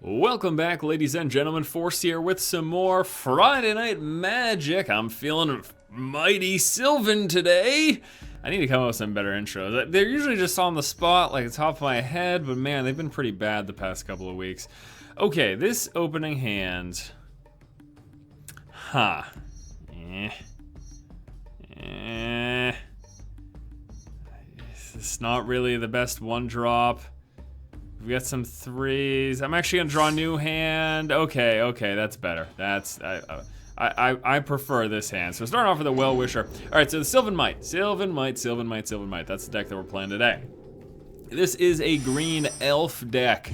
Welcome back, ladies and gentlemen. Force here with some more Friday Night Magic. I'm feeling mighty Sylvan today. I need to come up with some better intros. They're usually just on the spot, like the top of my head, but man, they've been pretty bad the past couple of weeks. Okay, this opening hand. Huh. It's not really the best one drop. We've got some threes. I'm actually gonna draw a new hand. Okay, that's better. I prefer this hand. So starting off with a Well-Wisher. All right, so the Sylvan Might. That's the deck that we're playing today. This is a green elf deck.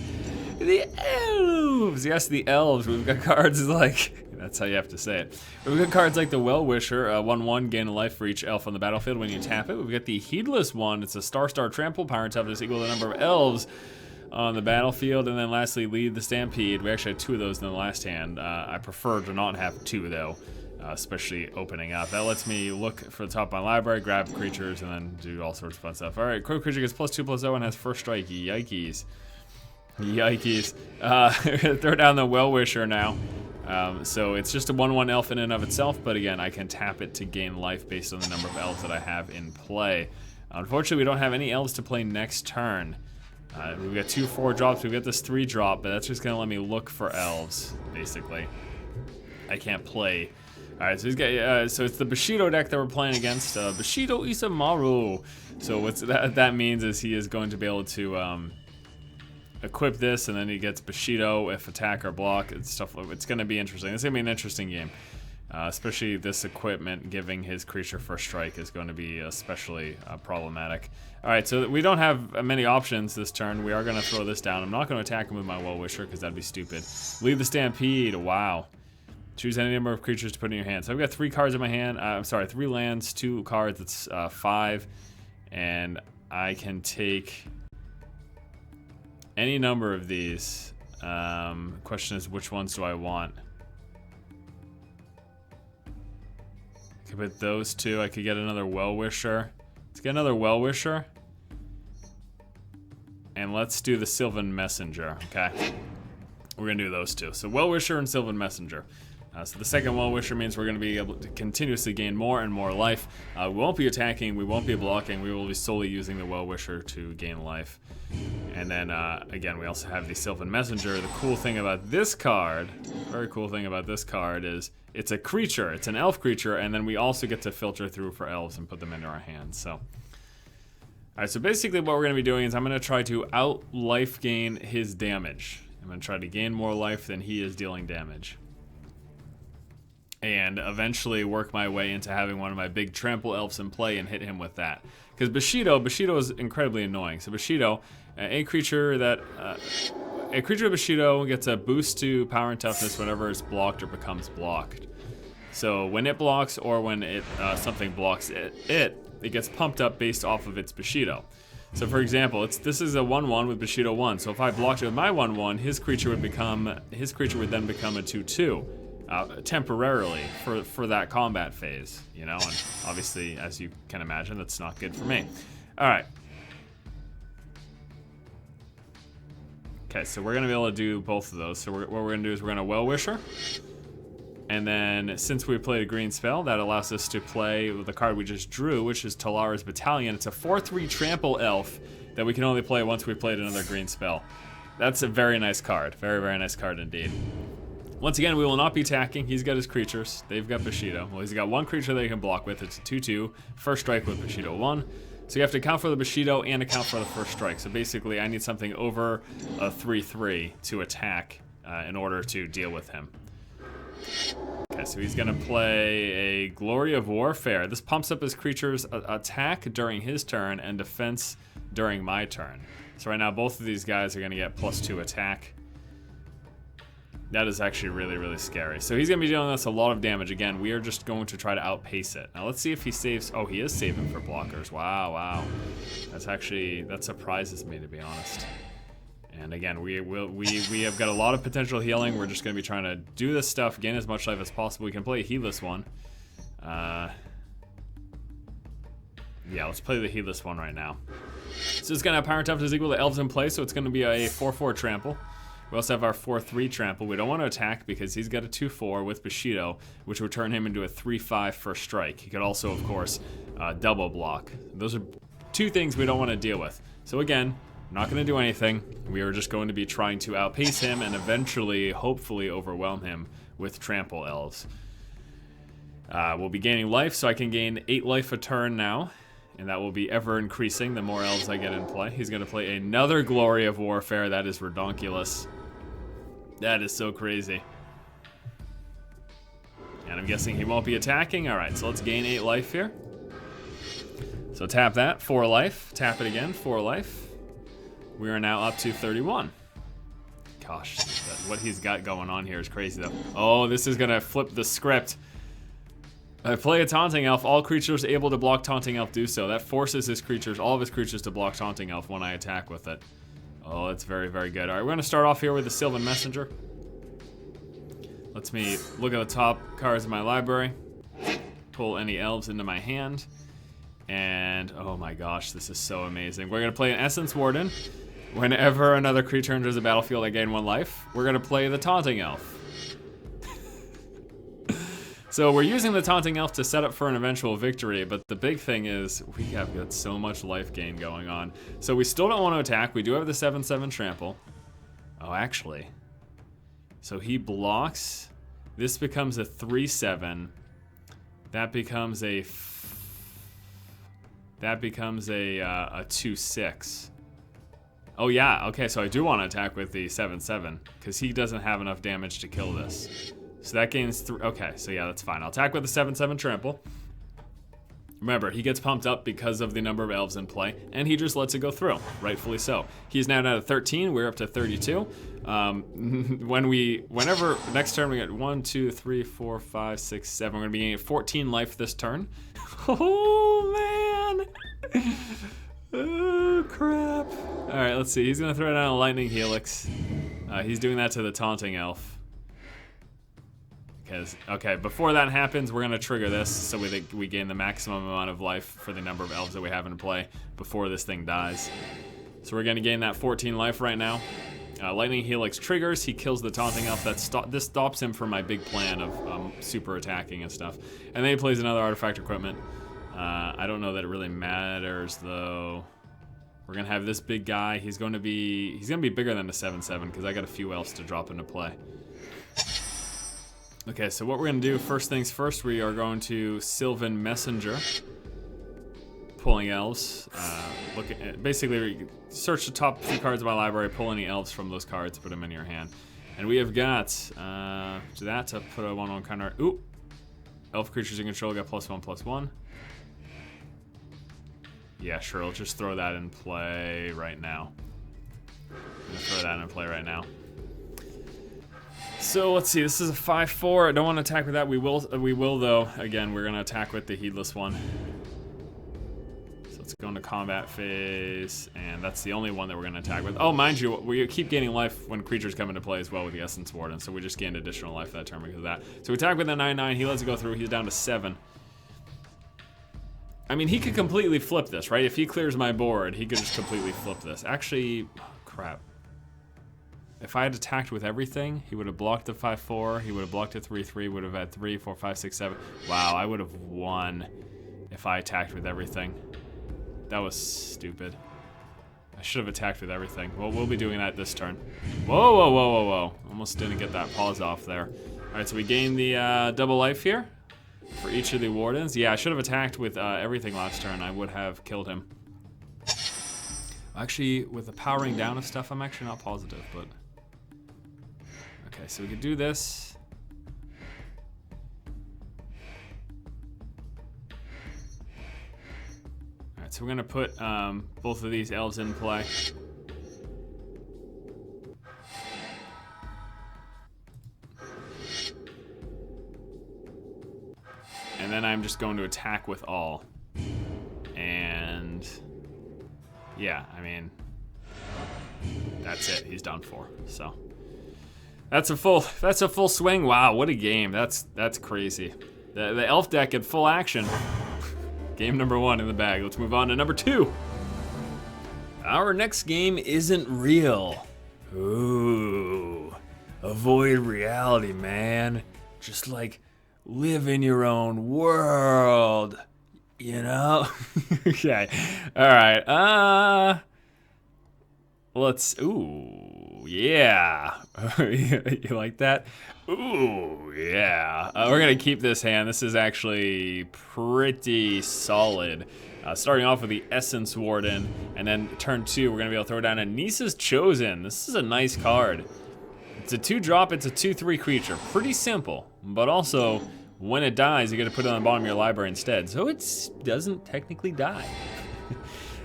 The elves, yes, the elves. We've got cards like, that's how you have to say it. We've got cards like the Well-Wisher, 1/1, gain a life for each elf on the battlefield when you tap it. We've got the Heedless one. It's a star trample. Power and toughness equal to the number of elves on the battlefield. And then lastly, Lead the Stampede. We actually had two of those in the last hand. I prefer to not have two though, especially opening up. That lets me look for the top of my library, grab creatures, and then do all sorts of fun stuff. All right, quick creature gets +2/+0 and has first strike. Yikes. Throw down the Well-Wisher now. So it's just a 1/1 elf in and of itself, but again, I can tap it to gain life based on the number of elves that I have in play. Unfortunately, we don't have any elves to play next turn. We've got 2 4-drops, we've got this 3-drop, but that's just gonna let me look for elves, basically. I can't play. Alright, so he's got, so it's the Bushido deck that we're playing against, Bushido Isamaru. So what that means is he is going to be able to, equip this, and then he gets Bushido if attack or block and stuff. It's gonna be interesting. It's gonna be an interesting game. Especially this equipment giving his creature first strike is going to be especially problematic. Alright, so we don't have many options this turn. We are going to throw this down. I'm not going to attack him with my Well-Wisher because that'd be stupid. Lead the Stampede. Wow. Choose any number of creatures to put in your hand. So I've got 3 cards in my hand. I'm sorry, 3 lands, 2 cards. That's 5. And I can take any number of these. Question is, which ones do I want? I could put those 2. I could get another Well-Wisher. Let's get another Well-Wisher. And let's do the Sylvan Messenger, okay? We're gonna do those 2. So Well-Wisher and Sylvan Messenger. So the second Well-Wisher means we're gonna be able to continuously gain more and more life. We won't be attacking, we won't be blocking, we will be solely using the Well-Wisher to gain life. And then, again, we also have the Sylvan Messenger. The cool thing about this card, very cool thing about this card is it's a creature, it's an elf creature, and then we also get to filter through for elves and put them into our hands, so. Alright, so basically what we're gonna be doing is I'm gonna try to out-life gain his damage. I'm gonna try to gain more life than he is dealing damage. And eventually work my way into having one of my big trample elves in play and hit him with that. Because Bushido is incredibly annoying. So Bushido, a creature of Bushido gets a boost to power and toughness whenever it's blocked or becomes blocked. So when it blocks or when it something blocks it gets pumped up based off of its Bushido. So for example, this is a 1/1 with Bushido 1. So if I blocked it with my 1/1, his creature would then become a 2/2. Temporarily for that combat phase, you know, and obviously, as you can imagine, that's not good for me. All right. Okay, so we're gonna be able to do both of those. So what we're gonna do is we're gonna Well-Wisher, and then since we played a green spell, that allows us to play with the card we just drew, which is Talara's Battalion. It's a 4/3 trample elf that we can only play once we played another green spell. That's a very nice card, very, very nice card indeed. Once again, we will not be attacking. He's got his creatures. They've got Bushido. Well, he's got 1 creature that he can block with. It's a 2/2. First strike with Bushido 1. So you have to account for the Bushido and account for the first strike. So basically, I need something over a 3/3 to attack in order to deal with him. Okay, so he's going to play a Glory of Warfare. This pumps up his creature's attack during his turn and defense during my turn. So right now, both of these guys are going to get +2 attack. That is actually really, really scary. So he's going to be dealing us a lot of damage. Again, we are just going to try to outpace it. Now let's see if he saves. Oh, he is saving for blockers. Wow. That surprises me, to be honest. And again, we have got a lot of potential healing. We're just going to be trying to do this stuff, gain as much life as possible. We can play a Heedless one. Yeah, let's play the Heedless one right now. So it's going to have power and toughness equal to elves in play, so it's going to be a 4/4 trample. We also have our 4/3 trample. We don't want to attack because he's got a 2/4 with Bushido, which would turn him into a 3/5 first strike. He could also, of course, double block. Those are two things we don't want to deal with. So again, not going to do anything. We are just going to be trying to outpace him and eventually, hopefully, overwhelm him with trample elves. We'll be gaining life, so I can gain 8 life a turn now. And that will be ever increasing the more elves I get in play. He's going to play another Glory of Warfare. That is redonkulous. That is so crazy. And I'm guessing he won't be attacking. All right, so let's gain 8 life here. So tap that, 4 life. Tap it again, 4 life. We are now up to 31. Gosh, what he's got going on here is crazy though. Oh, this is gonna flip the script. I play a Taunting Elf. All creatures able to block Taunting Elf do so. That forces his creatures, all of his creatures, to block Taunting Elf when I attack with it. Oh, that's very, very good. All right, we're gonna start off here with the Sylvan Messenger. Lets me look at the top cards in my library, pull any elves into my hand, and oh my gosh, this is so amazing. We're gonna play an Essence Warden. Whenever another creature enters the battlefield, I gain 1 life. We're gonna play the Taunting Elf. So we're using the Taunting Elf to set up for an eventual victory, but the big thing is we have got so much life gain going on. So we still don't want to attack. We do have the 7/7 trample. Oh, actually. So he blocks. This becomes a 3/7. That becomes a 2/6. Oh yeah, okay, so I do want to attack with the 7/7 because he doesn't have enough damage to kill this. So that gains 3. Okay, so yeah, that's fine. I'll attack with the 7/7 trample. Remember, he gets pumped up because of the number of elves in play, and he just lets it go through, rightfully so. He's now down to 13. We're up to 32. Whenever next turn we get 1, 2, 3, 4, 5, 6, 7. We're gonna be getting 14 life this turn. Oh man! Oh crap! All right, let's see. He's gonna throw down a Lightning Helix. He's doing that to the Taunting Elf. Okay, before that happens, we're gonna trigger this so we gain the maximum amount of life for the number of elves that we have in play before this thing dies. So we're gonna gain that 14 life right now. Lightning Helix triggers, he kills the Taunting Elf. This stops him from my big plan of super attacking and stuff. And then he plays another Artifact Equipment. I don't know that it really matters though. We're gonna have this big guy. He's gonna be bigger than the 7/7 because I got a few elves to drop into play. Okay, so what we're gonna do, first things first, we are going to Sylvan Messenger. Pulling elves. Basically, search the top few cards of my library, pull any elves from those cards, put them in your hand. And we have got that to put a 1/1 counter. Ooh! Elf creatures you control got +1/+1. Yeah, sure, I'll just throw that in play right now. I'm gonna throw that in play right now. So let's see, this is a 5/4. I don't want to attack with that. We will though. Again, we're gonna attack with the Heedless one. So let's go into combat phase, and that's the only one that we're gonna attack with. Oh, mind you, we keep gaining life when creatures come into play as well with the Essence Warden, so we just gained additional life that turn because of that. So we attack with the 9/9. He lets it go through. He's down to 7. I mean, he could completely flip this, right? If he clears my board, he could just completely flip this. Actually, crap. If I had attacked with everything, he would have blocked the 5/4, he would have blocked a 3/3, would have had 3, 4, 5, 6, 7. Wow, I would have won if I attacked with everything. That was stupid. I should have attacked with everything. Well, we'll be doing that this turn. Whoa, whoa, whoa, whoa, whoa. Almost didn't get that pause off there. All right, so we gained the double life here for each of the Wardens. Yeah, I should have attacked with everything last turn. I would have killed him. Actually, with the powering down of stuff, I'm actually not positive, but... Okay, so we could do this. Alright, so we're gonna put both of these elves in play. And then I'm just going to attack with all. And yeah, I mean, that's it. He's done for. So that's a full swing. Wow, what a game. That's crazy. The elf deck in full action. Game number 1 in the bag. Let's move on to number 2. Our next game isn't real. Ooh. avoid reality, man. Just like live in your own world, you know? Okay. All right. Let's. Ooh, yeah. You like that? Ooh, yeah. We're gonna keep this hand. This is actually pretty solid. Starting off with the Essence Warden, and then turn 2, we're gonna be able to throw down a Nisa's Chosen. This is a nice card. It's a 2-drop. It's a 2/3 creature. Pretty simple, but also when it dies, you get to put it on the bottom of your library instead. So it doesn't technically die.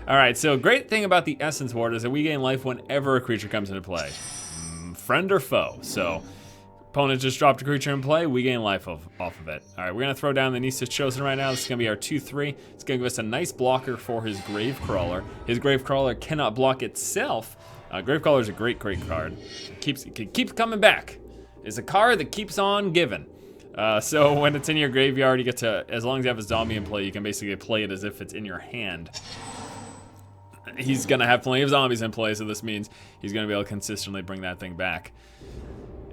All right, so great thing about the Essence Ward is that we gain life whenever a creature comes into play, friend or foe. So opponent just dropped a creature in play, we gain life off of it. All right, we're gonna throw down the Nisa's Chosen right now. This is gonna be our 2/3. It's gonna give us a nice blocker for his Gravecrawler. His Gravecrawler cannot block itself. Gravecrawler is a great card. It keeps coming back. It's a card that keeps on giving. So when it's in your graveyard, you get to, as long as you have a zombie in play, you can basically play it as if it's in your hand. He's gonna have plenty of zombies in play, so this means he's gonna be able to consistently bring that thing back.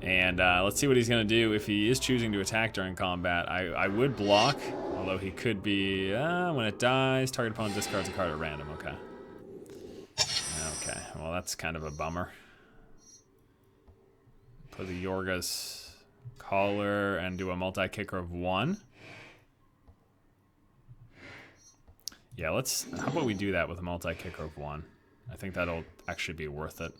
And let's see what he's gonna do if he is choosing to attack during combat. I would block, although he could be, when it dies, target opponent discards a card at random, okay. Okay, well that's kind of a bummer. Put the Yorga's Collar and do a multi-kicker of 1. Yeah, how about we do that with a multi-kicker of 1? I think that'll actually be worth it.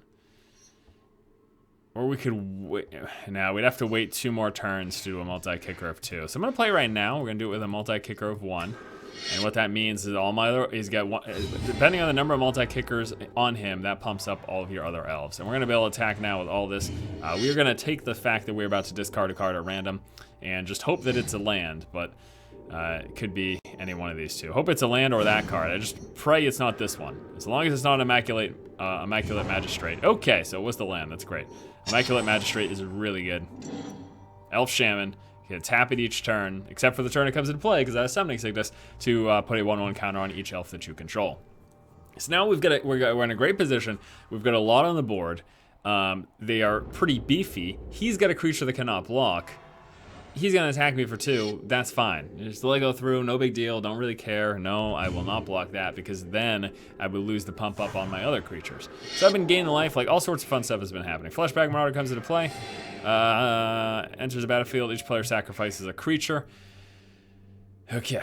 Or we could wait. Now, we'd have to wait 2 more turns to do a multi-kicker of 2. So I'm gonna play right now. We're gonna do it with a multi-kicker of 1. And what that means is he's got one, depending on the number of multi-kickers on him, that pumps up all of your other elves. And we're gonna be able to attack now with all this. We're gonna take the fact that we're about to discard a card at random and just hope that it's a land, but it could be any one of these two. Hope it's a land or that card. I just pray it's not this one. As long as it's not Immaculate Magistrate. Okay, so it was the land. That's great. Immaculate Magistrate is really good. Elf Shaman. You can tap it each turn, except for the turn it comes into play, because that has Summoning Sickness, to put a 1/1 counter on each elf that you control. So now we're in a great position. We've got a lot on the board. They are pretty beefy. He's got a creature that cannot block. He's gonna attack me for 2, that's fine. Just let it go through, no big deal, don't really care. No, I will not block that because then I would lose the pump up on my other creatures. So I've been gaining life, like all sorts of fun stuff has been happening. Fleshbag Marauder comes into play, enters the battlefield, each player sacrifices a creature. Okay,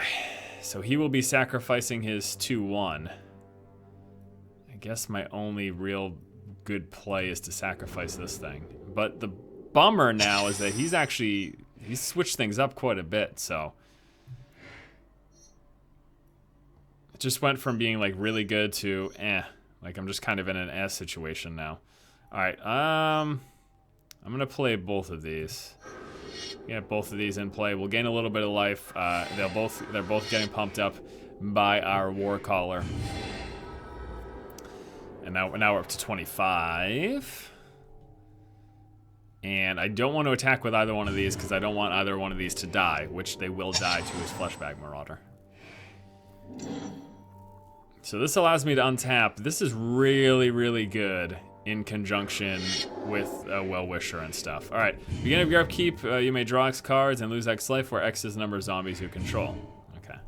so he will be sacrificing his 2/1. I guess my only real good play is to sacrifice this thing. But the bummer now is that he's switched things up quite a bit, so it just went from being like really good to like I'm just kind of in an S situation now. All right, I'm gonna play both of these. Get both of these in play. We'll gain a little bit of life. They're both getting pumped up by our War Caller, and now we're up to 25. And I don't want to attack with either one of these because I don't want either one of these to die, which they will die to his Fleshbag Marauder. So this allows me to untap. This is really, really good in conjunction with a Well-Wisher and stuff. All right, beginning of your upkeep, you may draw X cards and lose X life, where X is the number of zombies you control. Okay.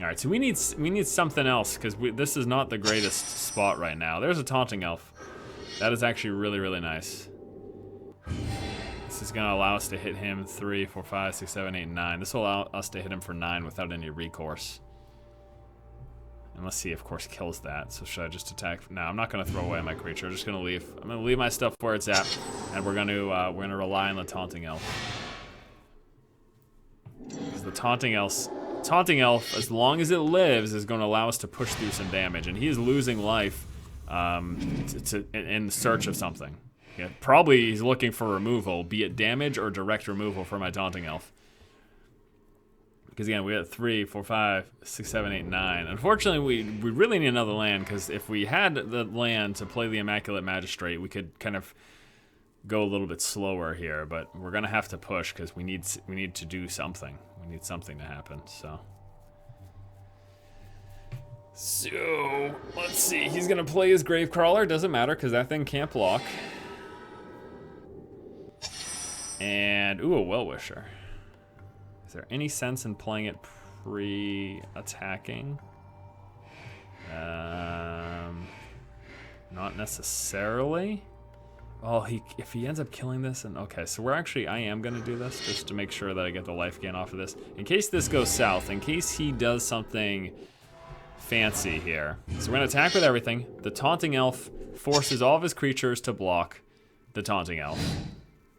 All right, so we need something else because this is not the greatest spot right now. There's a Taunting Elf. That is actually really, really nice. This is gonna allow us to hit him 3, 4, 5, 6, 7, 8, 9. This will allow us to hit him for 9 without any recourse. And let's see, of course, kills that. So should I just attack? No, I'm not gonna throw away my creature. I'm just gonna leave. I'm gonna leave my stuff where it's at, and we're gonna rely on the Taunting Elf. Because the Taunting Elf, as long as it lives, is going to allow us to push through some damage, and he is losing life in search of something. Yeah, probably he's looking for removal, be it damage or direct removal for my Taunting Elf. Because again, we have 3, 4, 5, 6, 7, 8, 9. Unfortunately, we really need another land, because if we had the land to play the Immaculate Magistrate, we could kind of go a little bit slower here, but we're going to have to push because we need to do something. We need something to happen, so So, let's see. He's going to play his Gravecrawler. Doesn't matter because that thing can't block. And, ooh, a Well-Wisher. Is there any sense in playing it pre-attacking? Not necessarily. Oh, if he ends up killing this, and okay, so I am gonna do this just to make sure that I get the life gain off of this. In case this goes south, in case he does something fancy here. So we're gonna attack with everything. The Taunting Elf forces all of his creatures to block the Taunting Elf.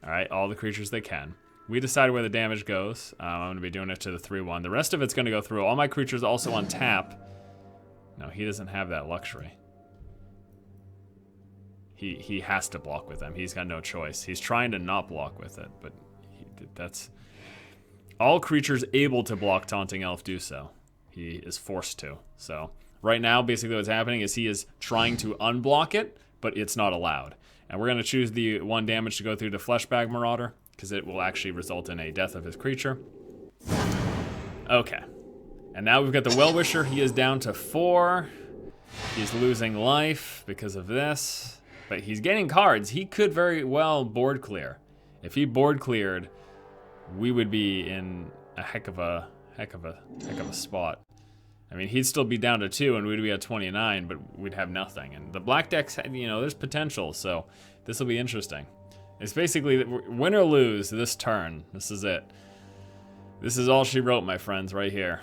All right, all the creatures they can. We decide where the damage goes. I'm gonna be doing it to the 3/1. The rest of it's gonna go through. All my creatures also on tap. No, he doesn't have that luxury. He has to block with them. He's got no choice. He's trying to not block with it, but that's... All creatures able to block Taunting Elf do so. He is forced to. So right now, basically what's happening is he is trying to unblock it, but it's not allowed. And we're going to choose the 1 damage to go through the Fleshbag Marauder, because it will actually result in a death of his creature. Okay. And now we've got the Well-Wisher. He is down to 4. He's losing life because of this. But he's getting cards. He could very well board clear. If he board cleared, we would be in a heck of a spot. I mean, he'd still be down to 2 and we'd be at 29, but we'd have nothing. And the black decks, you know, there's potential, so this will be interesting. It's basically win or lose this turn. This is it. This is all she wrote, my friends, right here.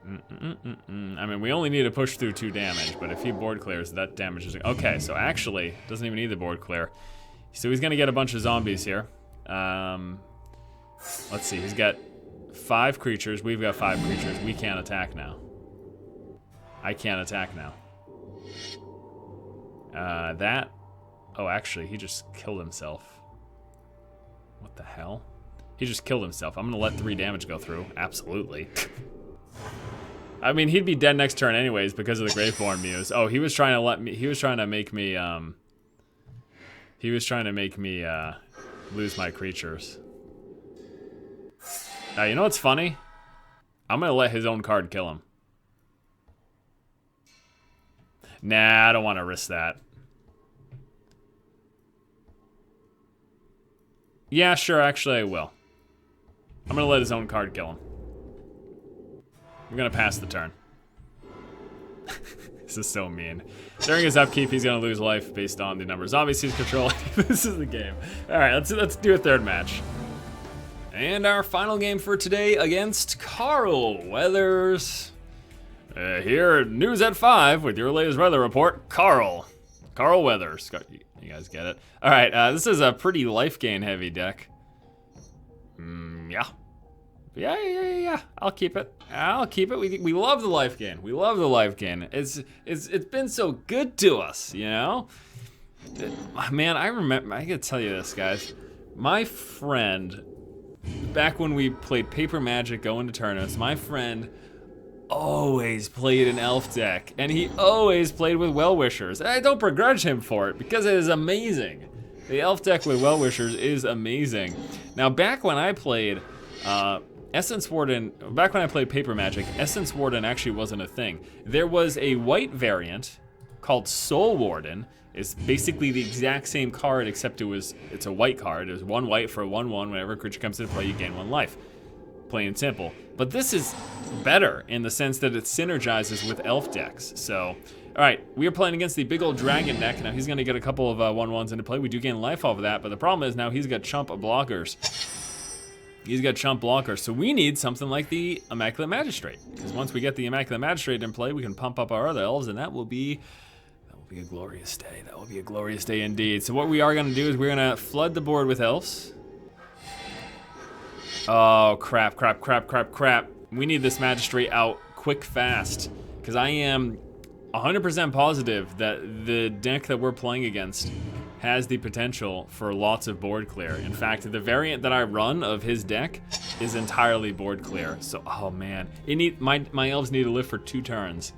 I mean, we only need to push through 2 damage, but if he board clears, that damage is... Okay, so actually, doesn't even need the board clear. So he's going to get a bunch of zombies here. Let's see, he's got 5 creatures. We've got 5 creatures. We can't attack now. I can't attack now. That... Oh, actually, he just killed himself. What the hell? He just killed himself. I'm going to let 3 damage go through. Absolutely. I mean, he'd be dead next turn anyways because of the Graveborn Muse. Oh, he was trying to make me lose my creatures. You know what's funny? I'm gonna let his own card kill him. Nah, I don't want to risk that. Yeah, sure, actually I will. I'm gonna let his own card kill him. I'm gonna pass the turn. This is so mean. During his upkeep, he's gonna lose life based on the number of zombies he's controlling. This is the game. All right, let's do a 3rd match. And our final game for today against Carl Weathers. Here at News at 5 with your latest weather report, Carl Weathers. You guys get it. All right, this is a pretty life gain heavy deck. Yeah. I'll keep it. We love the life gain. We love the life gain. It's been so good to us, you know? Man, I gotta tell you this, guys. My friend, back when we played Paper Magic going to tournaments, my friend always played an elf deck, and he always played with Well-Wishers. And I don't begrudge him for it, because it is amazing. The elf deck with Well-Wishers is amazing. Now, back when I played Essence Warden, back when I played Paper Magic, Essence Warden actually wasn't a thing. There was a white variant called Soul Warden. It's basically the exact same card, except it's a white card. It was 1 white for a 1/1. Whenever a creature comes into play, you gain 1 life. Plain and simple. But this is better in the sense that it synergizes with elf decks. So, all right, we are playing against the big old dragon deck. Now he's going to get a couple of 1/1s into play. We do gain life off of that, but the problem is now he's got chump blockers. So we need something like the Immaculate Magistrate. Because once we get the Immaculate Magistrate in play, we can pump up our other elves, and that will be a glorious day. That will be a glorious day indeed. So what we are going to do is we're going to flood the board with elves. Oh, crap. We need this Magistrate out quick, fast. Because I am 100% positive that the deck that we're playing against has the potential for lots of board clear. In fact, the variant that I run of his deck is entirely board clear. So, oh man, my elves need to live for 2 turns,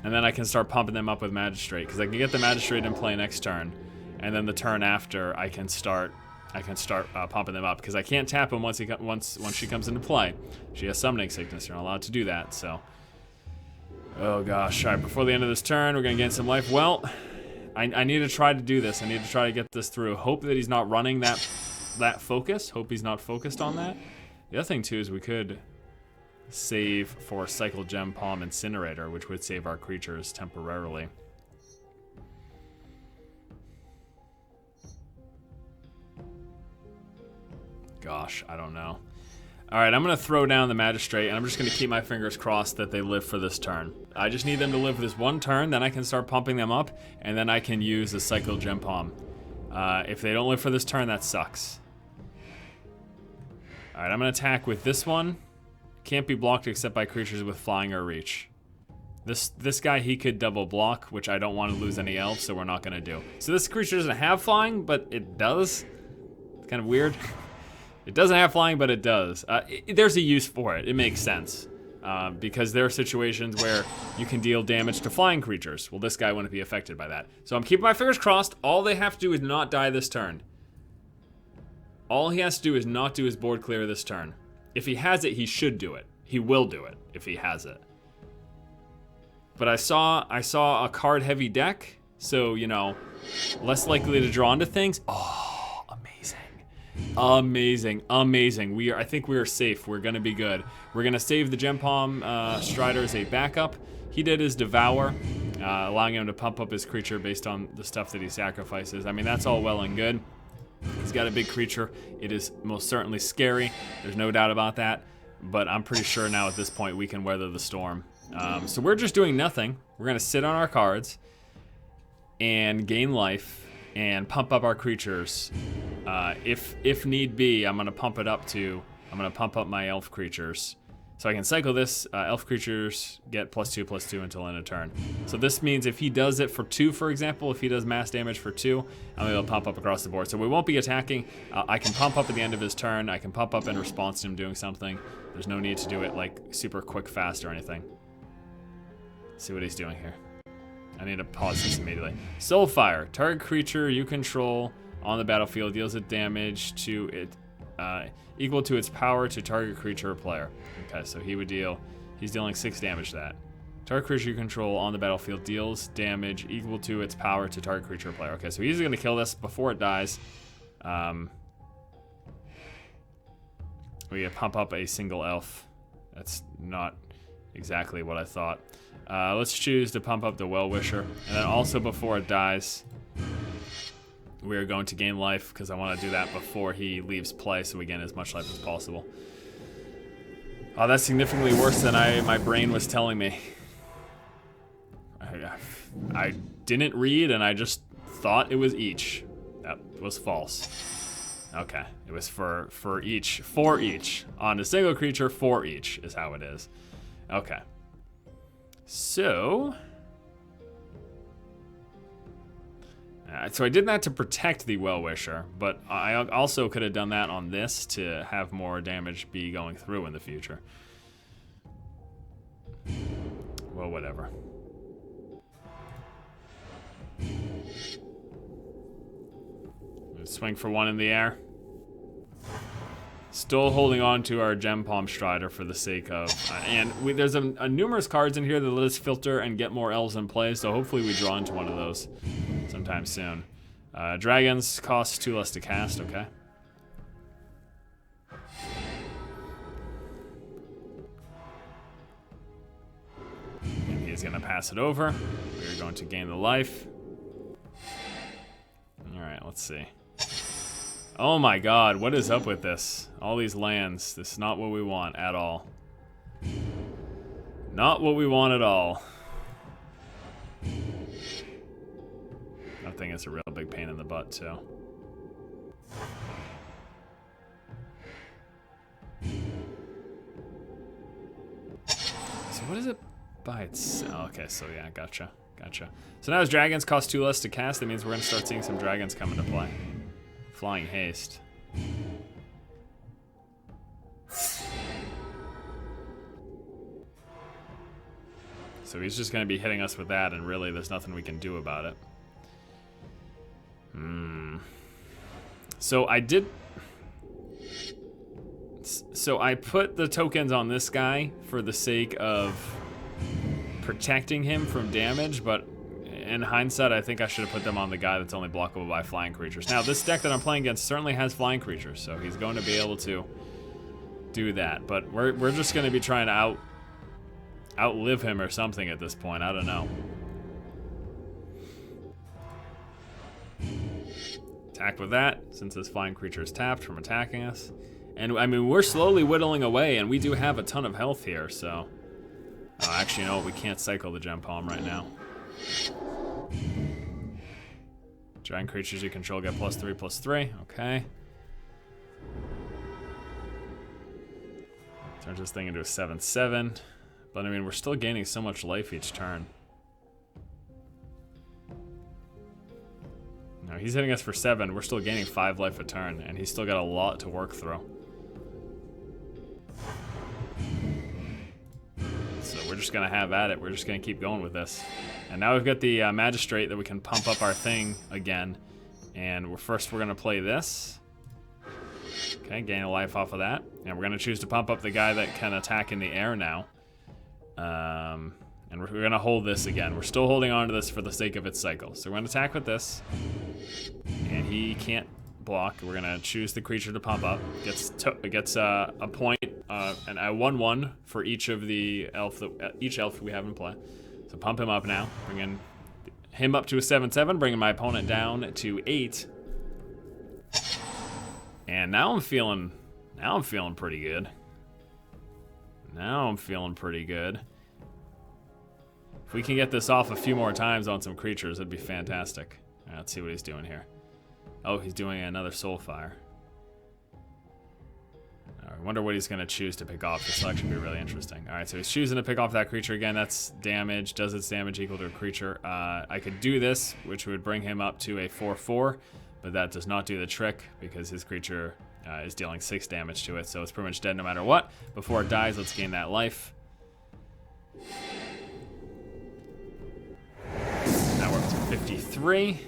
and then I can start pumping them up with Magistrate, because I can get the Magistrate in play next turn, and then the turn after I can start I can start pumping them up, because I can't tap him once she comes into play. She has summoning sickness. You're not allowed to do that. So, oh gosh! All right, before the end of this turn, we're gonna gain some life. Well, I need to try to do this. I need to try to get this through. Hope that he's not running that focus. Hope he's not focused on that. The other thing too is we could save for Cycle Gem Palm Incinerator, which would save our creatures temporarily. Gosh, I don't know. All right, I'm going to throw down the Magistrate, and I'm just going to keep my fingers crossed that they live for this turn. I just need them to live this one turn, then I can start pumping them up, and then I can use the Cycle Gem Palm. If they don't live for this turn, that sucks. All right, I'm going to attack with this one. Can't be blocked except by creatures with flying or reach. This guy, he could double block, which I don't want to lose any elves, so we're not going to do. So this creature doesn't have flying, but it does. It's kind of weird. It doesn't have flying, but it does. There's a use for it. It makes sense. Because there are situations where you can deal damage to flying creatures. Well, this guy wouldn't be affected by that. So I'm keeping my fingers crossed. All they have to do is not die this turn. All he has to do is not do his board clear this turn. If he has it, he should do it. He will do it if he has it. But I saw a card-heavy deck, so, you know, less likely to draw into things. Oh, amazing. Amazing, amazing. I think we are safe. We're gonna be good. We're gonna save the Gem Palm Strider as a backup. He did his Devour, allowing him to pump up his creature based on the stuff that he sacrifices. I mean, that's all well and good. He's got a big creature. It is most certainly scary. There's no doubt about that. But I'm pretty sure now at this point we can weather the storm. So we're just doing nothing. We're gonna sit on our cards and gain life and pump up our creatures. If need be, I'm gonna pump up my elf creatures. So I can cycle this, elf creatures get +2/+2 until end of turn. So this means if he does it for 2, for example, if he does mass damage for 2, I'm able to pump up across the board. So we won't be attacking. I can pump up at the end of his turn. I can pump up in response to him doing something. There's no need to do it like super quick, fast or anything. Let's see what he's doing here. I need to pause this immediately. Soulfire. Target creature you control on the battlefield deals it damage to it equal to its power to target creature or player. Okay, so he's dealing 6 damage to that. Target creature you control on the battlefield deals damage equal to its power to target creature or player. Okay, so he's gonna kill this before it dies. We pump up a single elf. That's not exactly what I thought. Let's choose to pump up the Well-Wisher. And then also before it dies, we are going to gain life because I want to do that before he leaves play so we gain as much life as possible. Oh, that's significantly worse than my brain was telling me. I didn't read and I just thought it was each. That was false. Okay, it was for each. On a single creature, for each is how it is. Okay. So I did that to protect the Well-Wisher, but I also could have done that on this to have more damage be going through in the future. Well, whatever. Swing for 1 in the air. Still holding on to our Gem Palm Strider for the sake of... there's numerous cards in here that let us filter and get more elves in play, so hopefully we draw into one of those sometime soon. Dragons cost 2 less to cast, okay. And he's going to pass it over. We're going to gain the life. Alright, let's see. Oh my god, what is up with this? All these lands. This is not what we want at all. Not what we want at all. That thing is a real big pain in the butt, too. So what is it by itself? Okay, so yeah, gotcha. So now as dragons cost 2 less to cast, that means we're going to start seeing some dragons come into play. Flying Haste. So he's just going to be hitting us with that, and really there's nothing we can do about it. So I did... So I put the tokens on this guy for the sake of protecting him from damage, but in hindsight, I think I should have put them on the guy that's only blockable by flying creatures. Now, this deck that I'm playing against certainly has flying creatures, so he's going to be able to do that. But we're just going to be trying to outlive him or something at this point. I don't know. Attack with that, since this flying creature is tapped from attacking us. And, I mean, we're slowly whittling away, and we do have a ton of health here, so... Oh, actually, you know what? We can't cycle the Gem Palm right now. Giant creatures you control get +3/+3. Okay. Turns this thing into a 7/7. But, I mean, we're still gaining so much life each turn. No, he's hitting us for 7. We're still gaining 5 life a turn, and he's still got a lot to work through. So we're just gonna have at it. We're just gonna keep going with this. And now we've got the Magistrate that we can pump up our thing again. And we're gonna play this. Okay, gain a life off of that. And we're gonna choose to pump up the guy that can attack in the air now. And we're gonna hold this again. We're still holding on to this for the sake of its cycle. So we're gonna attack with this. And he can't block. We're gonna choose the creature to pump up. It gets a point, and a 1/1 for each of the each elf we have in play. So pump him up now, bringing him up to a 7/7, bringing my opponent down to 8. And now I'm feeling pretty good. Now I'm feeling pretty good. If we can get this off a few more times on some creatures, it'd be fantastic. All right, let's see what he's doing here. Oh, he's doing another Soulfire. I wonder what he's going to choose to pick off. This will actually be really interesting. All right, so he's choosing to pick off that creature again. That's damage. Does its damage equal to a creature? I could do this, which would bring him up to a 4/4, but that does not do the trick because his creature is dealing 6 damage to it, so it's pretty much dead no matter what. Before it dies, let's gain that life. Now we're up to 53.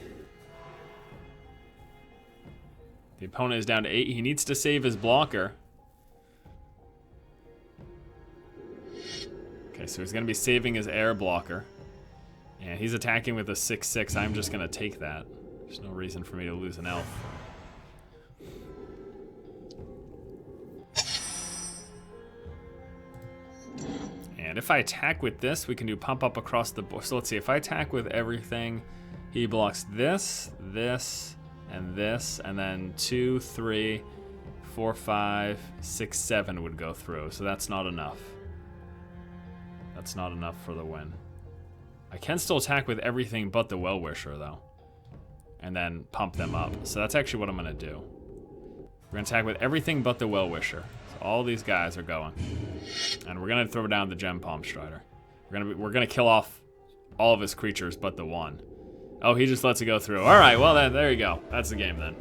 The opponent is down to 8. He needs to save his blocker. Okay, so he's going to be saving his air blocker. And he's attacking with a 6/6. I'm just going to take that. There's no reason for me to lose an elf. And if I attack with this, we can do pump up across the board. So let's see, if I attack with everything, he blocks this, this, and this, and then 2, 3, 4, 5, 6, 7 would go through. So that's not enough. That's not enough for the win. I can still attack with everything but the Well-Wisher, though. And then pump them up. So that's actually what I'm going to do. We're going to attack with everything but the Well-Wisher. So all these guys are going. And we're going to throw down the Gem Palm Strider. We're going to kill off all of his creatures but the one. Oh, he just lets it go through. All right, well, there you go. That's the game then.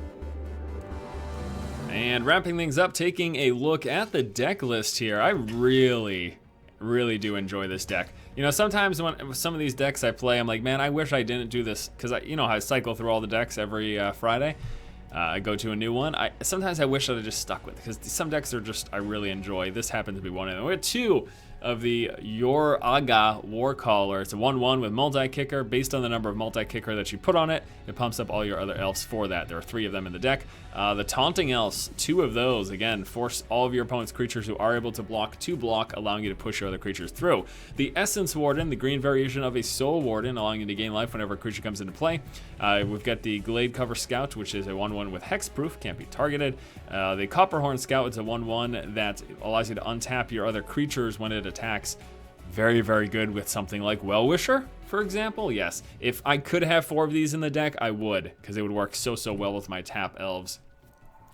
And wrapping things up, taking a look at the deck list here. I really do enjoy this deck. You know, sometimes when some of these decks I play, I'm like, man, I wish I didn't do this, because you know how I cycle through all the decks every Friday. I go to a new one. Sometimes I wish I'd have just stuck with it, because some decks are just I really enjoy. This happens to be one of them. We have 2 of the Yor Aga Warcaller. It's a 1/1 with multi-kicker. Based on the number of multi-kicker that you put on it, it pumps up all your other elves for that. There are 3 of them in the deck. The Taunting Elves, 2 of those, again, force all of your opponent's creatures who are able to block to block, allowing you to push your other creatures through. The Essence Warden, the green variation of a Soul Warden, allowing you to gain life whenever a creature comes into play. We've got the Glade Cover Scout, which is a 1/1 with Hexproof, can't be targeted. The Copperhorn Scout is a 1/1 that allows you to untap your other creatures when it attacks. Very, very good with something like Well-Wisher, for example. Yes, if I could have 4 of these in the deck, I would, because it would work so well with my tap elves.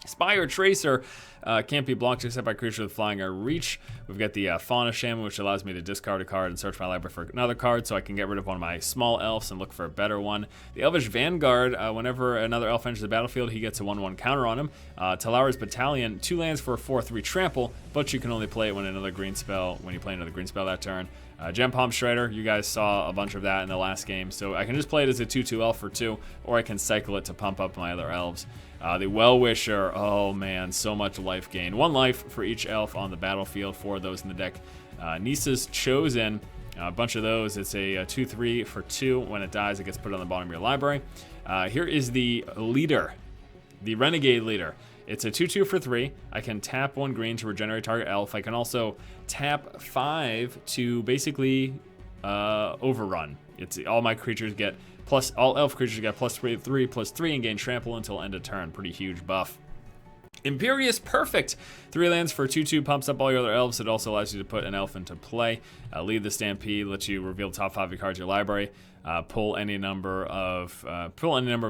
Spire Tracer can't be blocked except by creatures with flying or reach. We've got the Fauna Shaman, which allows me to discard a card and search my library for another card, so I can get rid of one of my small elves and look for a better one. The Elvish Vanguard, whenever another elf enters the battlefield, he gets a 1/1 counter on him. Talara's Battalion, 2 lands for a 4/3 trample, but you can only play it when you play another green spell that turn. Gem Palm Shredder, you guys saw a bunch of that in the last game, so I can just play it as a 2/2 elf for 2, or I can cycle it to pump up my other elves. The Well-Wisher, oh man, so much life gain. 1 life for each elf on the battlefield, 4 of those in the deck. Nisa's Chosen, a bunch of those. It's a 2/3 for 2. When it dies, it gets put on the bottom of your library. Here is the Leader, the Renegade Leader. It's a 2/2 for 3. I can tap 1 green to regenerate target elf. I can also tap 5 to basically overrun. It's all my creatures get plus, all elf creatures get +3/+3 and gain trample until end of turn. Pretty huge buff. Imperious Perfect. 3 lands for 2/2 pumps up all your other elves. It also allows you to put an elf into play. Lead the Stampede lets you reveal the top 5 of your cards in your library. Pull any number of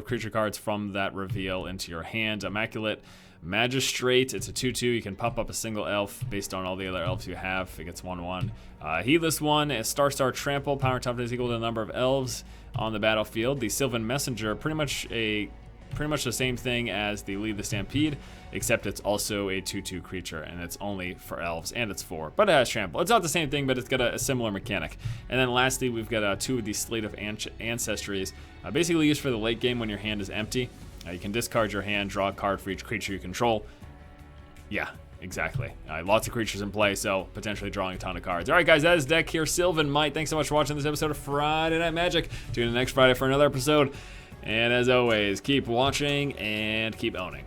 creature cards from that reveal into your hand. Immaculate Magistrate. It's a 2/2. You can pump up a single elf based on all the other elves you have. It gets 1/1. Heedless One. A Star Trample. Power toughness equal to the number of elves on the battlefield. The Sylvan Messenger. Pretty much the same thing as the Lead the Stampede, except it's also a 2/2 creature, and it's only for elves, and it's 4, but it has trample. It's not the same thing, but it's got a similar mechanic. And then lastly, we've got 2 of these Slate of Ancestries, basically used for the late game when your hand is empty. You can discard your hand, draw a card for each creature you control. Yeah, exactly. Lots of creatures in play, so potentially drawing a ton of cards. All right, guys, that is deck here. Sylvan Might, thanks so much for watching this episode of Friday Night Magic. Tune in next Friday for another episode. And as always, keep watching and keep owning.